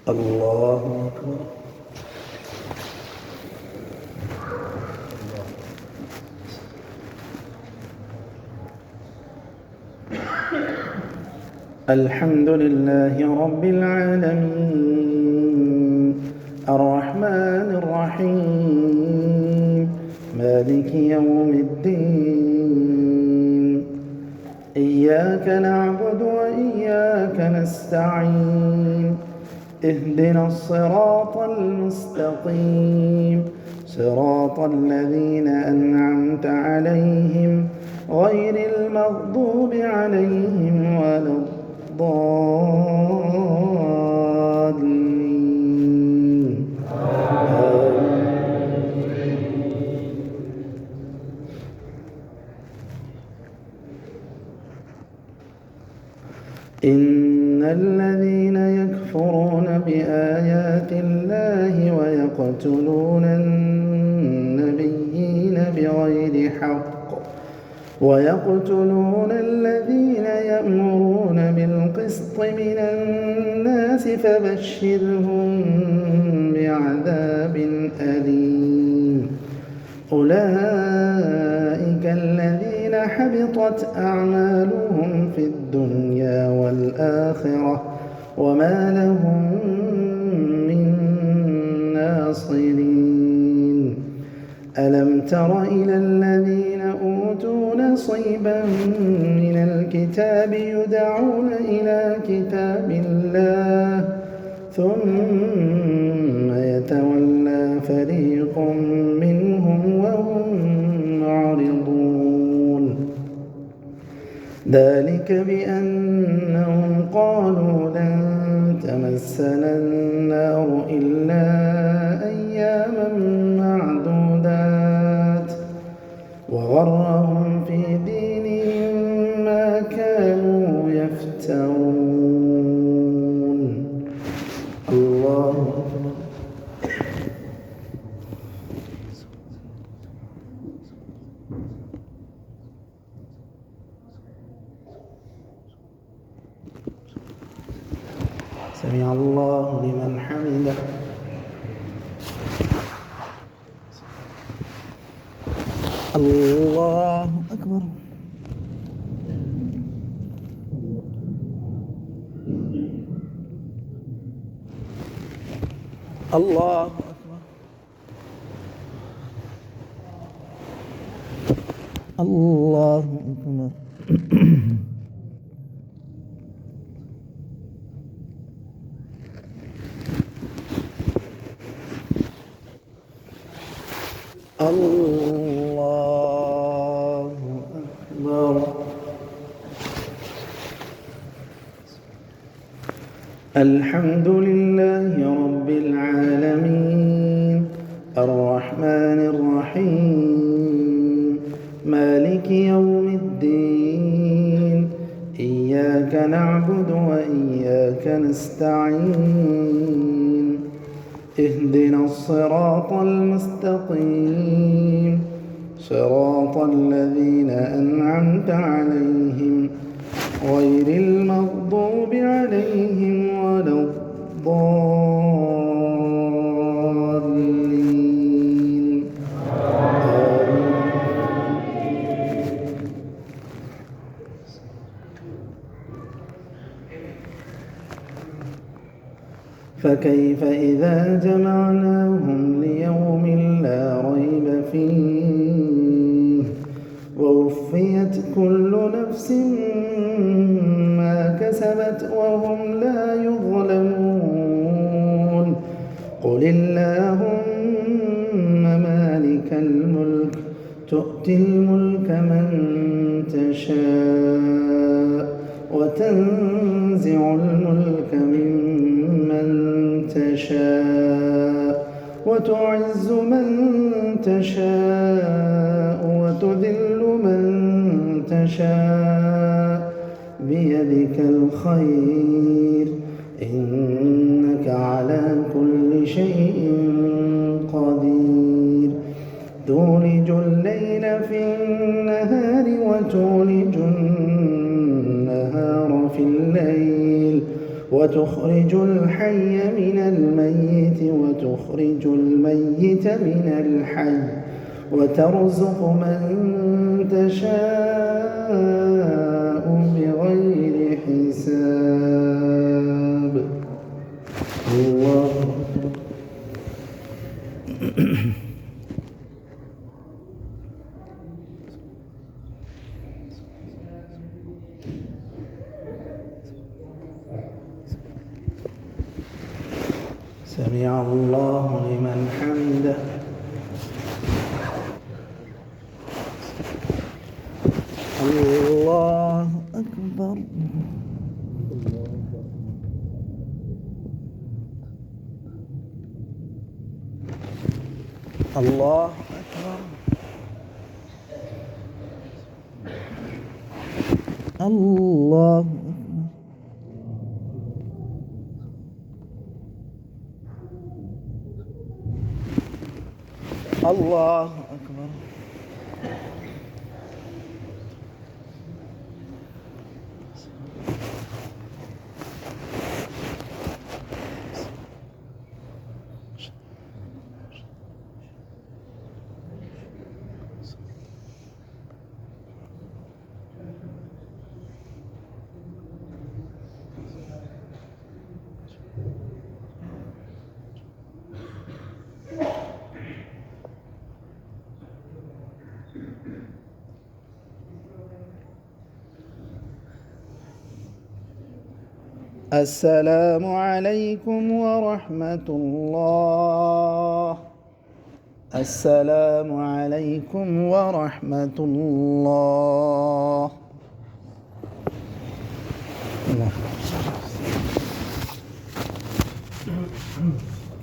الله أكبر. الحمد لله رب العالمين الرحمن الرحيم مالك يوم الدين إياك نعبد وإياك نستعين اهدنا الصراط المستقيم صراط الذين أنعمت عليهم غير المغضوب عليهم ولا الضالين. إن الذين يكفرون بآيات الله ويقتلون النبيين بغير حق ويقتلون الذين يأمرون بالقسط من الناس فبشرهم بعذاب أليم. أولئك الذين حبطت أعمالهم في الدنيا والآخرة وما لهم من ناصرين. ألم تر إلى الذين أوتوا نصيبا من الكتاب يدعون إلى كتاب الله ثم يتولى فريق منهم وهم معرضون. ذلك بأنهم قالوا لن تمسنا النار إلا أياما معدودات وغرهم في دينهم ما كانوا يفترون. الله أكبر. سمع الله لمن حمده. الله أكبر. الله أكبر. الله أكبر. الله أكبر. الحمد لله رب العالمين الرحمن الرحيم مالك يوم الدين إياك نعبد وإياك نستعين اهدنا الصراط المستقيم صراط الذين أنعمت عليهم غير المغضوب عليهم ولا الضالين. فكيف إذا جمعناهم ليوم لا ريب فيه ووفيت كل نفس ما كسبت وهم لا يظلمون. قل اللهم مالك الملك تؤتي الملك من تشاء وتنزع الملك ممن تشاء وتعز من تشاء وتذل من تشاء بيدك الخير إنك على كل شيء قدير. تولج الليل في النهار وتولج النهار في الليل وتخرج الحي من الميت وتخرج الميت من الحي وترزق من تشاء بغير حساب. الله سمع الله لمن حمده. الله أكبر. الله أكبر. الله أكبر. الله أكبر. السلام عليكم ورحمة الله. السلام عليكم ورحمة الله. الله.